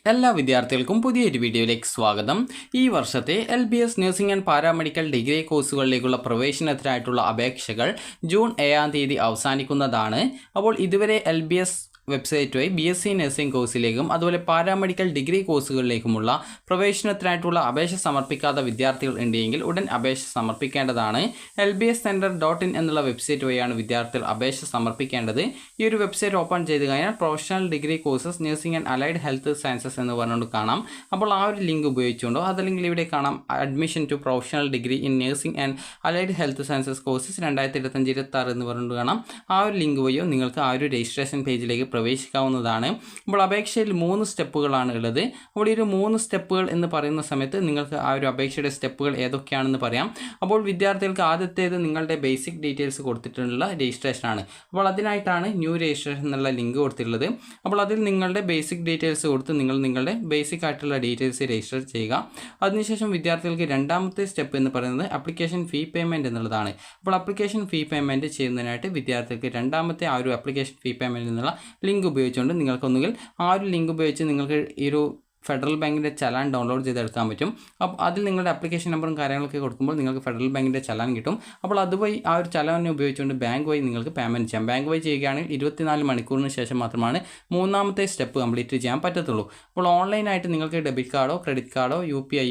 എല്ലാ വിദ്യാർത്ഥികൾക്കും പുതിയൊരു വീഡിയോയിലേക്ക് സ്വാഗതം. ഈ വർഷത്തെ LBS nursing and paramedical degree കോഴ്സുകളിലേക്കുള്ള പ്രവേശനത്തിനായിട്ടുള്ള അപേക്ഷകൾ ജൂൺ 7 അവസാനിക്കുന്നതാണ്. അപ്പോൾ ഇതുവരെ LBS വെബ്സൈറ്റ് വഴി BSc നഴ്സിംഗ് കോഴ്സിലേക്കും അതുപോലെ പാരാമെഡിക്കൽ ഡിഗ്രി കോഴ്സുകളിലേക്കുമുള്ള പ്രവേശനത്തിനായിട്ടുള്ള അപേക്ഷ സമർപ്പിക്കാത്ത വിദ്യാർത്ഥികൾ ഉണ്ടെങ്കിൽ ഉടൻ അപേക്ഷ സമർപ്പിക്കേണ്ടതാണ്. LBScenter.in എന്നുള്ള വെബ്സൈറ്റ് വഴിയാണ് വിദ്യാർത്ഥികൾ അപേക്ഷ സമർപ്പിക്കേണ്ടത്. ഈ ഒരു വെബ്സൈറ്റ് ഓപ്പൺ ചെയ്ത് കഴിഞ്ഞാൽ professional degree courses nursing and allied health sciences എന്ന് പറഞ്ഞുകൊണ്ട് കാണാം. അപ്പോൾ ആ ഒരു ലിങ്ക് ഉപയോഗിച്ചുകൊണ്ടോ അതല്ലെങ്കിൽ ഇവിടെ കാണാം admission to professional degree in nursing and allied health sciences courses 2025-26 എന്ന് പറഞ്ഞുകൊണ്ട് കാണാം. ആ ഒരു ലിങ്ക് വഴിയോ നിങ്ങൾക്ക് ആ ഒരു രജിസ്ട്രേഷൻ പേജിലേക്ക് പ്രവേശിക്കാവുന്നതാണ്. അപ്പോൾ അപേക്ഷയിൽ 3 സ്റ്റെപ്പുകളാണ് ഉള്ളത്. അപ്പോൾ ഈ ഒരു 3 സ്റ്റെപ്പുകൾ എന്ന് പറയുന്ന സമയത്ത് നിങ്ങൾക്ക് ആ ഒരു അപേക്ഷയുടെ സ്റ്റെപ്പുകൾ ഏതൊക്കെയാണെന്ന് പറയാം. അപ്പോൾ വിദ്യാർത്ഥികൾക്ക് ആദ്യത്തേത് നിങ്ങളുടെ ബേസിക് ഡീറ്റെയിൽസ് കൊടുത്തിട്ടുള്ള രജിസ്ട്രേഷൻ ആണ്. അപ്പോൾ അതിനായിട്ടാണ് ന്യൂ രജിസ്ട്രേഷൻ എന്നുള്ള ലിങ്ക് കൊടുത്തിട്ടുള്ളത്. അപ്പോൾ അതിൽ നിങ്ങളുടെ ബേസിക് ഡീറ്റെയിൽസ് കൊടുത്ത് നിങ്ങളുടെ ബേസിക് ആയിട്ടുള്ള ഡീറ്റെയിൽസ് രജിസ്റ്റർ ചെയ്യുക. അതിനുശേഷം വിദ്യാർത്ഥികൾക്ക് രണ്ടാമത്തെ സ്റ്റെപ്പ് എന്ന് പറയുന്നത് ആപ്ലിക്കേഷൻ ഫീ പേയ്മെൻറ്റ് എന്നുള്ളതാണ്. അപ്പോൾ ആപ്ലിക്കേഷൻ ഫീ പേയ്മെൻറ്റ് ചെയ്യുന്നതിനായിട്ട് വിദ്യാർത്ഥികൾക്ക് രണ്ടാമത്തെ ആ ഒരു ആപ്ലിക്കേഷൻ ഫീ പേയ്മെൻറ്റ് എന്നുള്ള ലിങ്ക് ഉപയോഗിച്ചുകൊണ്ട് നിങ്ങൾക്കൊന്നുകിൽ ആ ഒരു ലിങ്ക് ഉപയോഗിച്ച് നിങ്ങൾക്ക് ഈ ഒരു ഫെഡറൽ ബാങ്കിൻ്റെ ചലാൻ ഡൗൺലോഡ് ചെയ്തെടുക്കാൻ പറ്റും. അപ്പോൾ അതിൽ നിങ്ങളുടെ ആപ്ലിക്കേഷൻ നമ്പറും കാര്യങ്ങളൊക്കെ കൊടുക്കുമ്പോൾ നിങ്ങൾക്ക് ഫെഡറൽ ബാങ്കിൻ്റെ ചലാൻ കിട്ടും. അപ്പോൾ അതുവഴി ആ ഒരു ചലാനെ ഉപയോഗിച്ചുകൊണ്ട് ബാങ്ക് വഴി നിങ്ങൾക്ക് പേയ്മെൻറ്റ് ചെയ്യാം. ബാങ്ക് വഴി ചെയ്യുകയാണെങ്കിൽ 24 മണിക്കൂറിന് ശേഷം മാത്രമാണ് മൂന്നാമത്തെ സ്റ്റെപ്പ് കംപ്ലീറ്റ് ചെയ്യാൻ പറ്റത്തുള്ളൂ. അപ്പോൾ ഓൺലൈനായിട്ട് നിങ്ങൾക്ക് ഡെബിറ്റ് കാർഡോ ക്രെഡിറ്റ് കാർഡോ UPI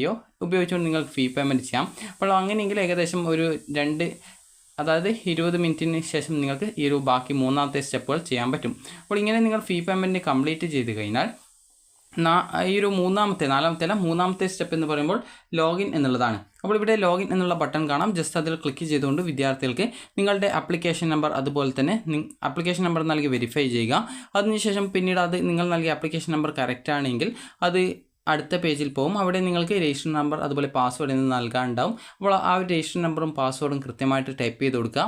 ഉപയോഗിച്ചുകൊണ്ട് നിങ്ങൾക്ക് ഫീ പേയ്മെൻറ്റ് ചെയ്യാം. അപ്പോൾ അങ്ങനെയെങ്കിൽ ഏകദേശം ഒരു 20 മിനിറ്റിന് ശേഷം നിങ്ങൾക്ക് ഈ ഒരു ബാക്കി മൂന്നാമത്തെ സ്റ്റെപ്പുകൾ ചെയ്യാൻ പറ്റും. അപ്പോൾ ഇങ്ങനെ നിങ്ങൾ ഫീ പേയ്മെൻറ്റ് കംപ്ലീറ്റ് ചെയ്ത് കഴിഞ്ഞാൽ ഈ ഒരു മൂന്നാമത്തെ സ്റ്റെപ്പ് എന്ന് പറയുമ്പോൾ ലോഗിൻ എന്നുള്ളതാണ്. അപ്പോൾ ഇവിടെ ലോഗിൻ എന്നുള്ള ബട്ടൺ കാണാം. ജസ്റ്റ് അതിൽ ക്ലിക്ക് ചെയ്തുകൊണ്ട് വിദ്യാർത്ഥികൾക്ക് നിങ്ങളുടെ ആപ്ലിക്കേഷൻ നമ്പർ അതുപോലെ തന്നെ ആപ്ലിക്കേഷൻ നമ്പർ നൽകി വെരിഫൈ ചെയ്യുക. അതിനുശേഷം പിന്നീട് അത് നിങ്ങൾ നൽകിയ ആപ്ലിക്കേഷൻ നമ്പർ കറക്റ്റ് ആണെങ്കിൽ അത് അടുത്ത പേജിൽ പോകും. അവിടെ നിങ്ങൾക്ക് രജിസ്റ്റർ നമ്പർ അതുപോലെ പാസ്വേഡ് എന്ന് നൽകാനുണ്ടാവും. അപ്പോൾ ആ ഒരു രജിസ്റ്റർ നമ്പറും പാസ്വേഡും കൃത്യമായിട്ട് ടൈപ്പ് ചെയ്ത് കൊടുക്കുക.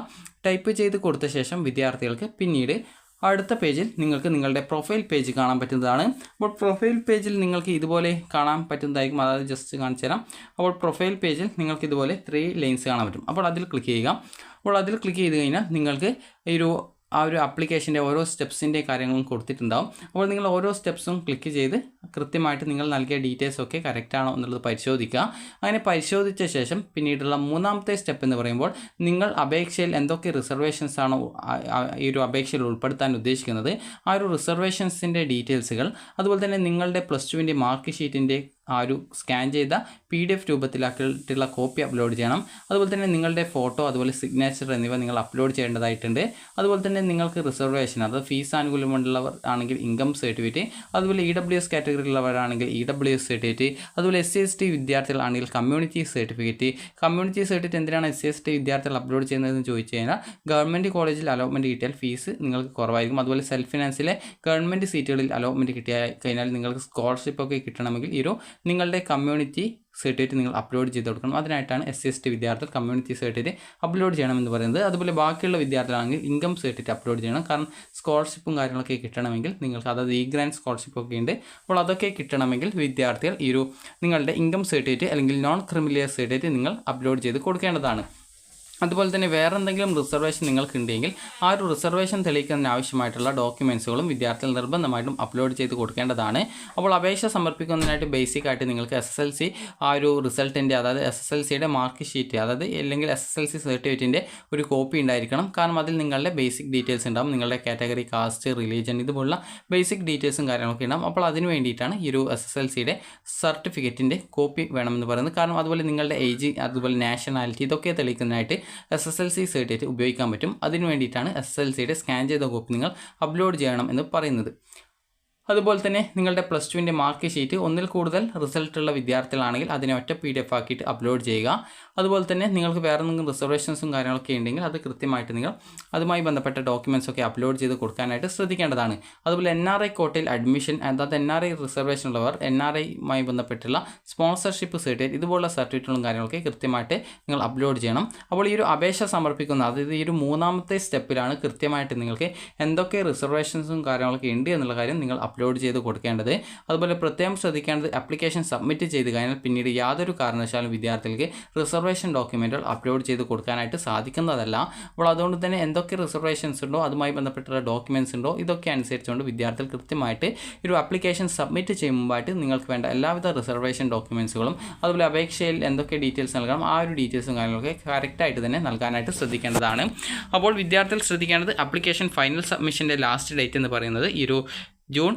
ടൈപ്പ് ചെയ്ത് കൊടുത്ത ശേഷം വിദ്യാർത്ഥികൾക്ക് പിന്നീട് അടുത്ത പേജിൽ നിങ്ങൾക്ക് നിങ്ങളുടെ പ്രൊഫൈൽ പേജ് കാണാൻ പറ്റുന്നതാണ്. അപ്പോൾ പ്രൊഫൈൽ പേജിൽ നിങ്ങൾക്ക് ഇതുപോലെ കാണാൻ പറ്റുന്നതായിരിക്കും. അതായത് ജസ്റ്റ് കാണിച്ചു തരാം. അപ്പോൾ പ്രൊഫൈൽ പേജിൽ നിങ്ങൾക്ക് ഇതുപോലെ 3 ലൈൻസ് കാണാൻ പറ്റും. അപ്പോൾ അതിൽ ക്ലിക്ക് ചെയ്യുക. അപ്പോൾ അതിൽ ക്ലിക്ക് ചെയ്ത് കഴിഞ്ഞാൽ നിങ്ങൾക്ക് ആ ഒരു ആപ്ലിക്കേഷൻ്റെ ഓരോ സ്റ്റെപ്സിൻ്റെ കാര്യങ്ങളും കൊടുത്തിട്ടുണ്ടാവും. അപ്പോൾ നിങ്ങൾ ഓരോ സ്റ്റെപ്സും ക്ലിക്ക് ചെയ്ത് കൃത്യമായിട്ട് നിങ്ങൾ നൽകിയ ഡീറ്റെയിൽസ് ഒക്കെ കറക്റ്റാണോ എന്നുള്ളത് പരിശോധിക്കുക. അങ്ങനെ പരിശോധിച്ച ശേഷം പിന്നീടുള്ള മൂന്നാമത്തെ സ്റ്റെപ്പ് എന്ന് പറയുമ്പോൾ നിങ്ങൾ അപേക്ഷയിൽ എന്തൊക്കെ റിസർവേഷൻസ് ആണോ ഈ ഒരു അപേക്ഷയിൽ ഉൾപ്പെടുത്താൻ ഉദ്ദേശിക്കുന്നത് ആ ഒരു റിസർവേഷൻസിൻ്റെ ഡീറ്റെയിൽസുകൾ അതുപോലെ തന്നെ നിങ്ങളുടെ +2 മാർക്ക് ഷീറ്റിൻ്റെ ആ ഒരു സ്കാൻ ചെയ്ത PDF രൂപത്തിലാക്കിയിട്ടുള്ള കോപ്പി അപ്ലോഡ് ചെയ്യണം. അതുപോലെ തന്നെ നിങ്ങളുടെ ഫോട്ടോ അതുപോലെ സിഗ്നേച്ചർ എന്നിവ നിങ്ങൾ അപ്ലോഡ് ചെയ്യേണ്ടതായിട്ടുണ്ട്. അതുപോലെ തന്നെ നിങ്ങൾക്ക് റിസർവേഷൻ അതായത് ഫീസ് ആനുകൂല്യമുള്ളവർ ആണെങ്കിൽ ഇൻകം സർട്ടിഫിക്കറ്റ്, അതുപോലെ EWS കാറ്റഗറിയിലുള്ളവരാണെങ്കിൽ EWS സർട്ടിഫിക്കറ്റ്, അതുപോലെ SC/ST വിദ്യാർത്ഥികളാണെങ്കിൽ കമ്മ്യൂണിറ്റി സർട്ടിഫിക്കറ്റ് എന്തിനാണ് SC/ST വിദ്യാർത്ഥികൾ അപ്ലോഡ് ചെയ്യുന്നതെന്ന് ചോദിച്ചു കഴിഞ്ഞാൽ ഗവൺമെൻറ് കോളേജിൽ അലോട്ട്മെൻറ്റ് കിട്ടിയാൽ ഫീസ് നിങ്ങൾക്ക് കുറവായിരിക്കും. അതുപോലെ സെൽഫ് ഫിനാൻസിലെ ഗവൺമെൻറ് സീറ്റുകളിൽ അലോട്ട്മെൻറ്റ് കിട്ടിയാൽ കഴിഞ്ഞാൽ നിങ്ങൾക്ക് സ്കോളർഷിപ്പ് ഒക്കെ കിട്ടണമെങ്കിൽ നിങ്ങളുടെ കമ്മ്യൂണിറ്റി സർട്ടിഫിക്കറ്റ് നിങ്ങൾ അപ്ലോഡ് ചെയ്ത് കൊടുക്കണം. അതിനായിട്ടാണ് SC/ST വിദ്യാർത്ഥികൾ കമ്മ്യൂണിറ്റി സർട്ടിഫിക്കറ്റ് അപ്ലോഡ് ചെയ്യണമെന്ന് പറയുന്നത്. അതുപോലെ ബാക്കിയുള്ള വിദ്യാർത്ഥികളാണെങ്കിൽ ഇൻകം സർട്ടിഫിക്കറ്റ് അപ്ലോഡ് ചെയ്യണം. കാരണം സ്കോളർഷിപ്പും കാര്യങ്ങളൊക്കെ കിട്ടണമെങ്കിൽ നിങ്ങൾക്ക് അതായത് ഗ്രാൻഡ് സ്കോളർഷിപ്പ് ഒക്കെ ഉണ്ട്. അപ്പോൾ അതൊക്കെ കിട്ടണമെങ്കിൽ വിദ്യാർത്ഥികൾ നിങ്ങളുടെ ഇൻകം സർട്ടിഫിക്കറ്റ് അല്ലെങ്കിൽ നോൺ ക്രിമിനൽ സർട്ടിഫിക്കറ്റ് നിങ്ങൾ അപ്ലോഡ് ചെയ്ത് കൊടുക്കേണ്ടതാണ്. അതുപോലെ തന്നെ വേറെ എന്തെങ്കിലും റിസർവേഷൻ നിങ്ങൾക്കുണ്ടെങ്കിൽ ആ ഒരു റിസർവേഷൻ തെളിയിക്കുന്നതിന് ആവശ്യമായിട്ടുള്ള ഡോക്യുമെൻറ്റ്സുകളും വിദ്യാർത്ഥികൾ നിർബന്ധമായിട്ടും അപ്ലോഡ് ചെയ്ത് കൊടുക്കേണ്ടതാണ്. അപ്പോൾ അപേക്ഷ സമർപ്പിക്കുന്നതിനായിട്ട് ബേസിക്കായിട്ട് നിങ്ങൾക്ക് SSLC ആ ഒരു റിസൾട്ടിൻ്റെ അതായത് SSLCയുടെ മാർക്ക് ഷീറ്റ് അതായത് അല്ലെങ്കിൽ SSLC സർട്ടിഫിക്കറ്റിൻ്റെ ഒരു കോപ്പി ഉണ്ടായിരിക്കണം. കാരണം അതിൽ നിങ്ങളുടെ ബേസിക് ഡീറ്റെയിൽസ് ഉണ്ടാകും. നിങ്ങളുടെ കാറ്റഗറി, കാസ്റ്റ്, റിലീജിയൻ ഇതുപോലുള്ള ബേസിക് ഡീറ്റെയിൽസും കാര്യങ്ങളൊക്കെ ഉണ്ടാകും. അപ്പോൾ അതിന് വേണ്ടിയിട്ടാണ് ഈ ഒരു SSLCയുടെ സർട്ടിഫിക്കറ്റിൻ്റെ കോപ്പി വേണമെന്ന് പറയുന്നത്. കാരണം അതുപോലെ നിങ്ങളുടെ ഏജ് അതുപോലെ നാഷണാലിറ്റി ഇതൊക്കെ തെളിയിക്കുന്നതിനായിട്ട് SSLC സർട്ടിഫിക്കറ്റ് ഉപയോഗിക്കാൻ പറ്റും. അതിനു വേണ്ടിയിട്ടാണ് SSLCയുടെ സ്കാൻ ചെയ്ത കോപ്പി നിങ്ങൾ അപ്ലോഡ് ചെയ്യണം എന്ന് പറയുന്നത്. അതുപോലെ തന്നെ നിങ്ങളുടെ +2 മാർക്ക് ഷീറ്റ് ഒന്നിൽ കൂടുതൽ റിസൾട്ടുള്ള വിദ്യാർത്ഥികളാണെങ്കിൽ അതിനെ ഒറ്റ PDF ആക്കിയിട്ട് അപ്ലോഡ് ചെയ്യുക. അതുപോലെ തന്നെ നിങ്ങൾക്ക് വേറെ എന്തെങ്കിലും റിസർവേഷൻസും കാര്യങ്ങളൊക്കെ ഉണ്ടെങ്കിൽ അത് കൃത്യമായിട്ട് നിങ്ങൾ അതുമായി ബന്ധപ്പെട്ട ഡോക്യുമെൻറ്റ്സ് ഒക്കെ അപ്ലോഡ് ചെയ്ത് കൊടുക്കാനായിട്ട് ശ്രദ്ധിക്കേണ്ടതാണ്. അതുപോലെ NRI കോട്ടയിൽ അഡ്മിഷൻ അതായത് NRI റിസർവേഷൻ ഉള്ളവർ NRIയുമായി ബന്ധപ്പെട്ടുള്ള സ്പോൺസർഷിപ്പ് സർട്ടിഫിക്കറ്റ് ഇതുപോലുള്ള സർട്ടിഫിക്കറ്റുകളും കാര്യങ്ങളൊക്കെ കൃത്യമായിട്ട് നിങ്ങൾ അപ്ലോഡ് ചെയ്യണം. അപ്പോൾ ഈ ഒരു അപേക്ഷ സമർപ്പിക്കുന്ന അതായത് ഈ ഒരു മൂന്നാമത്തെ സ്റ്റെപ്പിലാണ് കൃത്യമായിട്ട് നിങ്ങൾക്ക് എന്തൊക്കെ റിസർവേഷൻസും കാര്യങ്ങളൊക്കെ ഉണ്ട് എന്നുള്ള കാര്യം നിങ്ങൾ അപ്ലോഡ് ചെയ്ത് കൊടുക്കേണ്ടത്. അതുപോലെ പ്രത്യേകം ശ്രദ്ധിക്കേണ്ടത് ആപ്ലിക്കേഷൻ സബ്മിറ്റ് ചെയ്ത് കഴിഞ്ഞാൽ പിന്നീട് യാതൊരു കാരണവശാലും വിദ്യാർത്ഥികൾക്ക് റിസർവേഷൻ ഡോക്യുമെൻറ്റുകൾ അപ്ലോഡ് ചെയ്ത് കൊടുക്കാനായിട്ട് സാധിക്കുന്നതല്ല. അപ്പോൾ അതുകൊണ്ട് തന്നെ എന്തൊക്കെ റിസർവേഷൻസ് ഉണ്ടോ അതുമായി ബന്ധപ്പെട്ടുള്ള ഡോക്യുമെൻറ്റ്സ് ഉണ്ടോ ഇതൊക്കെ അനുസരിച്ചുകൊണ്ട് വിദ്യാർത്ഥികൾ കൃത്യമായിട്ട് ഒരു ആപ്ലിക്കേഷൻ സബ്മിറ്റ് ചെയ്യും മുമ്പായിട്ട് നിങ്ങൾക്ക് വേണ്ട എല്ലാവിധ റിസർവേഷൻ ഡോക്യുമെൻറ്റ്സുകളും അതുപോലെ അപേക്ഷയിൽ എന്തൊക്കെ ഡീറ്റെയിൽസ് നൽകണം ആ ഒരു ഡീറ്റെയിൽസും കാര്യങ്ങളൊക്കെ കറക്റ്റായിട്ട് തന്നെ നൽകാനായിട്ട് ശ്രദ്ധിക്കേണ്ടതാണ്. അപ്പോൾ വിദ്യാർത്ഥികൾ ശ്രദ്ധിക്കേണ്ടത് ആപ്ലിക്കേഷൻ ഫൈനൽ സബ്മിഷൻ്റെ ലാസ്റ്റ് ഡേറ്റ് എന്ന് പറയുന്നത് ഈ ഒരു ജൂൺ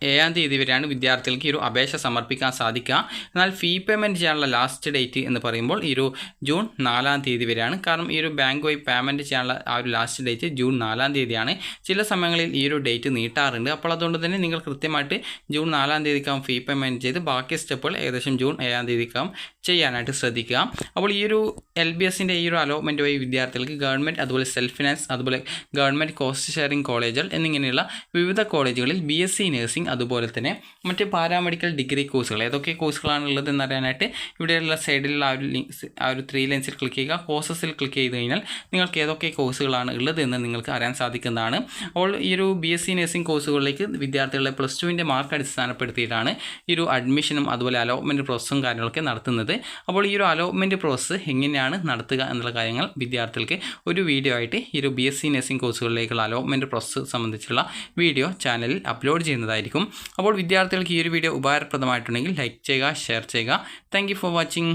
7 വരെയാണ് വിദ്യാർത്ഥികൾക്ക് ഈ ഒരു അപേക്ഷ സമർപ്പിക്കാൻ സാധിക്കുക. എന്നാൽ ഫീ പേയ്മെൻറ്റ് ചെയ്യാനുള്ള ലാസ്റ്റ് ഡേറ്റ് എന്ന് പറയുമ്പോൾ ഈ ഒരു ജൂൺ 4 വരെയാണ്. കാരണം ഈ ഒരു ബാങ്ക് വഴി പേയ്മെൻറ്റ് ചെയ്യാനുള്ള ആ ഒരു ലാസ്റ്റ് ഡേറ്റ് ജൂൺ 4 ചില സമയങ്ങളിൽ ഈ ഒരു ഡേറ്റ് നീട്ടാറുണ്ട്. അപ്പോൾ അതുകൊണ്ട് തന്നെ നിങ്ങൾ കൃത്യമായിട്ട് ജൂൺ 4 ഫീ പേയ്മെൻറ്റ് ചെയ്ത് ബാക്കി സ്റ്റെപ്പുകൾ ഏകദേശം ജൂൺ 7 ചെയ്യാനായിട്ട് ശ്രദ്ധിക്കുക. അപ്പോൾ ഈ ഒരു LBSൻ്റെ ഈ ഒരു അലോട്ട്മെൻറ്റ് വഴി വിദ്യാർത്ഥികൾക്ക് ഗവൺമെൻറ് അതുപോലെ സെൽഫ് ഫിനാൻസ് അതുപോലെ ഗവൺമെൻറ് കോസ്റ്റ് ഷെയറിംഗ് കോളേജുകൾ എന്നിങ്ങനെയുള്ള വിവിധ കോളേജുകളിൽ BSc നഴ്സിംഗ് അതുപോലെ തന്നെ മറ്റ് പാരാമെഡിക്കൽ ഡിഗ്രി കോഴ്സുകൾ ഏതൊക്കെ കോഴ്സുകളാണ് ഉള്ളത് എന്നറിയാനായിട്ട് ഇവിടെയുള്ള സൈഡിലുള്ള ആ ഒരു 3 ലൈൻസിൽ ക്ലിക്ക് ചെയ്യുക. കോഴ്സസിൽ ക്ലിക്ക് ചെയ്ത് കഴിഞ്ഞാൽ നിങ്ങൾക്ക് ഏതൊക്കെ കോഴ്സുകളാണ് ഉള്ളത് എന്ന് നിങ്ങൾക്ക് അറിയാൻ സാധിക്കുന്നതാണ്. അപ്പോൾ ഈ ഒരു BSc നഴ്സിംഗ് കോഴ്സുകളിലേക്ക് വിദ്യാർത്ഥികളുടെ +2ൻ്റെ മാർക്ക് അടിസ്ഥാനപ്പെടുത്തിയിട്ടാണ് ഈ ഒരു അഡ്മിഷനും അതുപോലെ അലോട്ട്മെൻറ്റ് പ്രോസസ്സും കാര്യങ്ങളൊക്കെ നടത്തുന്നത്. അപ്പോൾ ഈ ഒരു അലോട്ട്മെൻറ്റ് പ്രോസസ്സ് എങ്ങനെയാണ് നടത്തുക എന്നുള്ള കാര്യങ്ങൾ വിദ്യാർത്ഥികൾക്ക് ഒരു വീഡിയോ ആയിട്ട് ഈ ഒരു BSc നഴ്സിംഗ് കോഴ്സുകളിലേക്കുള്ള അലോട്ട്മെൻറ്റ് പ്രോസസ്സ് സംബന്ധിച്ചുള്ള വീഡിയോ ചാനലിൽ അപ്ലോഡ് ചെയ്യുന്നതായിരിക്കും. അപ്പോൾ വിദ്യാർത്ഥികൾക്ക് ഈ ഒരു വീഡിയോ ഉപകാരപ്രദമായിട്ടുണ്ടെങ്കിൽ ലൈക്ക് ചെയ്യുക, ഷെയർ ചെയ്യുക. Thank you for watching.